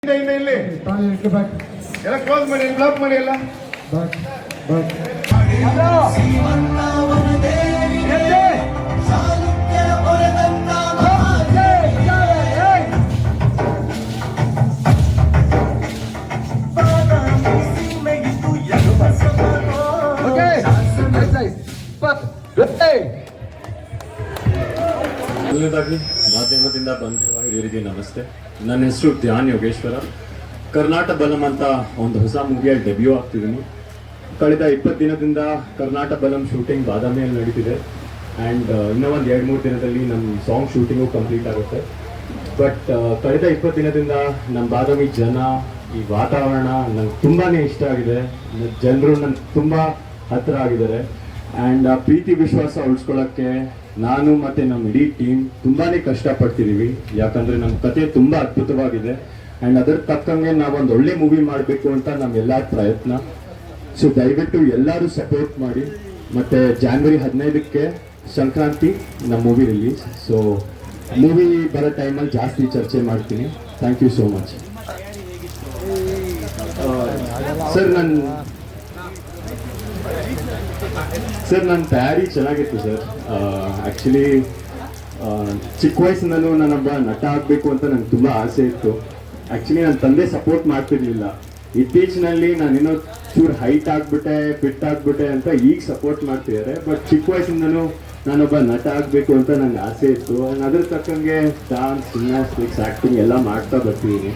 ಇಲ್ಲಿ ಎಲ್ಲ ಕ್ಲೋಸ್ ಮಾಡಿ ಬ್ಲಾಕ್ ಮಾಡಿ ಎಲ್ಲ ಮೊದಲನೇದಾಗಿ ಮಾಧ್ಯಮದಿಂದ ಬಂದಿರುವ ಹಿರಿಯರಿಗೆ ನಮಸ್ತೆ. ನನ್ನ ಹೆಸರು ಧ್ಯಾನ್ ಯೋಗೇಶ್ವರ. ಕರ್ನಾಟಕ ಬಲಂ ಅಂತ ಒಂದು ಹೊಸ ಮೂವಿಯಲ್ಲಿ ಡೆಬ್ಯೂ ಆಗ್ತಿದ್ದೀನಿ. ಕಳೆದ 20 ದಿನದಿಂದ ಕರ್ನಾಟಕ ಬಲಂ ಶೂಟಿಂಗ್ ಬಾದಾಮಿಯಲ್ಲಿ ನಡೀತಿದೆ. ಆ್ಯಂಡ್ ಇನ್ನೂ ಒಂದು 2-3 ದಿನದಲ್ಲಿ ನಮ್ಮ ಸಾಂಗ್ ಶೂಟಿಂಗು ಕಂಪ್ಲೀಟ್ ಆಗುತ್ತೆ. ಬಟ್ ಕಳೆದ 20 ದಿನದಿಂದ ನಮ್ಮ ಬಾದಾಮಿ ಜನ, ಈ ವಾತಾವರಣ ನಂಗೆ ತುಂಬಾ ಇಷ್ಟ ಆಗಿದೆ. ಜನರು ನಂಗೆ ತುಂಬ ಹತ್ತಿರ ಆಗಿದ್ದಾರೆ. ಆ್ಯಂಡ್ ಆ ಪ್ರೀತಿ ವಿಶ್ವಾಸ ಉಳಿಸ್ಕೊಳ್ಳೋಕ್ಕೆ ನಾನು ಮತ್ತು ನಮ್ಮ ಇಡೀ ಟೀಮ್ ತುಂಬಾ ಕಷ್ಟಪಡ್ತಿದ್ದೀವಿ. ಯಾಕಂದರೆ ನಮ್ಮ ಕತೆ ತುಂಬ ಅದ್ಭುತವಾಗಿದೆ. ಆ್ಯಂಡ್ ಅದರ ತಕ್ಕಂಗೆ ನಾವೊಂದು ಒಳ್ಳೆ ಮೂವಿ ಮಾಡಬೇಕು ಅಂತ ನಮ್ಮೆಲ್ಲರ ಪ್ರಯತ್ನ. ಸೊ ದಯವಿಟ್ಟು ಎಲ್ಲರೂ ಸಪೋರ್ಟ್ ಮಾಡಿ. ಮತ್ತು January 15ಕ್ಕೆ ಸಂಕ್ರಾಂತಿ ನಮ್ಮ ಮೂವಿ ರಿಲೀಸ್. ಸೊ ಮೂವಿ ಬರೋ ಟೈಮಲ್ಲಿ ಜಾಸ್ತಿ ಚರ್ಚೆ ಮಾಡ್ತೀನಿ. Thank you so much. Sir ನನ್ನ ತಯಾರಿ ಚೆನ್ನಾಗಿತ್ತು ಸರ್. ಆ್ಯಕ್ಚುಲಿ ಚಿಕ್ಕ ವಯಸ್ಸಿನಲ್ಲೂ ನಾನೊಬ್ಬ ನಟ ಆಗಬೇಕು ಅಂತ ನನಗೆ ತುಂಬ ಆಸೆ ಇತ್ತು. ಆ್ಯಕ್ಚುಲಿ ನನ್ನ ತಂದೆ ಸಪೋರ್ಟ್ ಮಾಡ್ತಿರ್ಲಿಲ್ಲ. ಇತ್ತೀಚಿನಲ್ಲಿ ನಾನೇನೋ ಚೂರು ಹೈಟ್ ಆಗಿಬಿಟ್ಟೆ, ಫಿಟ್ ಆಗಿಬಿಟ್ಟೆ ಅಂತ ಈಗ ಸಪೋರ್ಟ್ ಮಾಡ್ತಿದ್ದಾರೆ. ಬಟ್ ಚಿಕ್ಕ ವಯಸ್ಸಿಂದನೂ ನಾನೊಬ್ಬ ನಟ ಆಗಬೇಕು ಅಂತ ನನಗೆ ಆಸೆ ಇತ್ತು. ಅದ್ರ ತಕ್ಕಂಗೆ ಡಾನ್ಸ್, ಜಿಮ್ನಾಸ್ಟಿಕ್ಸ್, ಆ್ಯಕ್ಟಿಂಗ್ ಎಲ್ಲ ಮಾಡ್ತಾ ಬರ್ತಿದ್ದೀನಿ.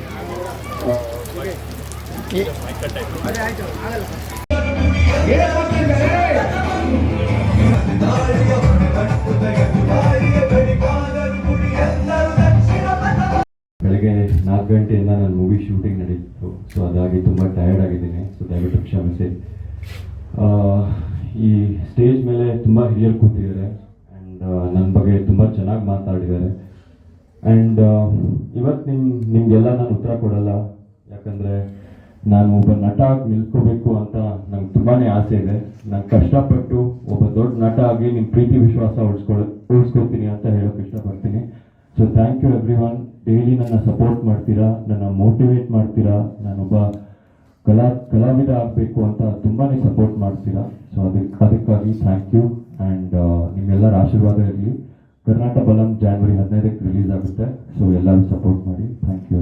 ಬೆಳಗ್ಗೆ 4 ಗಂಟೆಯಿಂದ ನನ್ನ ಮೂವಿ ಶೂಟಿಂಗ್ ನಡೀತಿತ್ತು. ಸೊ ಅದಾಗಿ ತುಂಬ ಟಯರ್ಡ್ ಆಗಿದ್ದೀನಿ. ಸೊ ದಯವಿಟ್ಟು ಕ್ಷಮಿಸಿ. ಈ ಸ್ಟೇಜ್ ಮೇಲೆ ತುಂಬ ಹಿರಿಯರು ಕೂತಿದ್ದಾರೆ. ಆ್ಯಂಡ್ ನನ್ನ ಬಗ್ಗೆ ತುಂಬ ಚೆನ್ನಾಗಿ ಮಾತಾಡಿದ್ದಾರೆ. ಆ್ಯಂಡ್ ಇವತ್ತು ನಿಮಗೆಲ್ಲ ನಾನು ಉತ್ತರ ಕೊಡಲ್ಲ. ಯಾಕಂದರೆ ನಾನು ಒಬ್ಬ ನಟ ಆಗಿ ನಿಲ್ಕೋಬೇಕು ಅಂತ ನಂಗೆ ತುಂಬಾ ಆಸೆ ಇದೆ. ನಾನು ಕಷ್ಟಪಟ್ಟು ಒಬ್ಬ ದೊಡ್ಡ ನಟ ಆಗಿ ನಿಮ್ಮ ಪ್ರೀತಿ ವಿಶ್ವಾಸ ಉಳಿಸ್ಕೊಳ್ತೀನಿ ಅಂತ ಹೇಳೋಕೆ ಇಷ್ಟಪಡ್ತೀನಿ. So thank you everyone. Daily ನನ್ನ ಸಪೋರ್ಟ್ ಮಾಡ್ತೀರಾ, ನನ್ನ ಮೋಟಿವೇಟ್ ಮಾಡ್ತೀರಾ. ನಾನೊಬ್ಬ ಕಲಾವಿದ ಆಗಬೇಕು ಅಂತ ತುಂಬಾ ಸಪೋರ್ಟ್ ಮಾಡ್ತೀರಾ. ಸೊ ಅದಕ್ಕಾಗಿ ಥ್ಯಾಂಕ್ ಯು. ಆ್ಯಂಡ್ ನಿಮ್ಮೆಲ್ಲರ ಆಶೀರ್ವಾದ ಇರಲಿ. ಕರ್ನಾಟಕ ಬಲಂ January 15ಕ್ಕೆ ರಿಲೀಸ್ ಆಗುತ್ತೆ. ಸೊ ಎಲ್ಲರೂ ಸಪೋರ್ಟ್ ಮಾಡಿ. Thank you.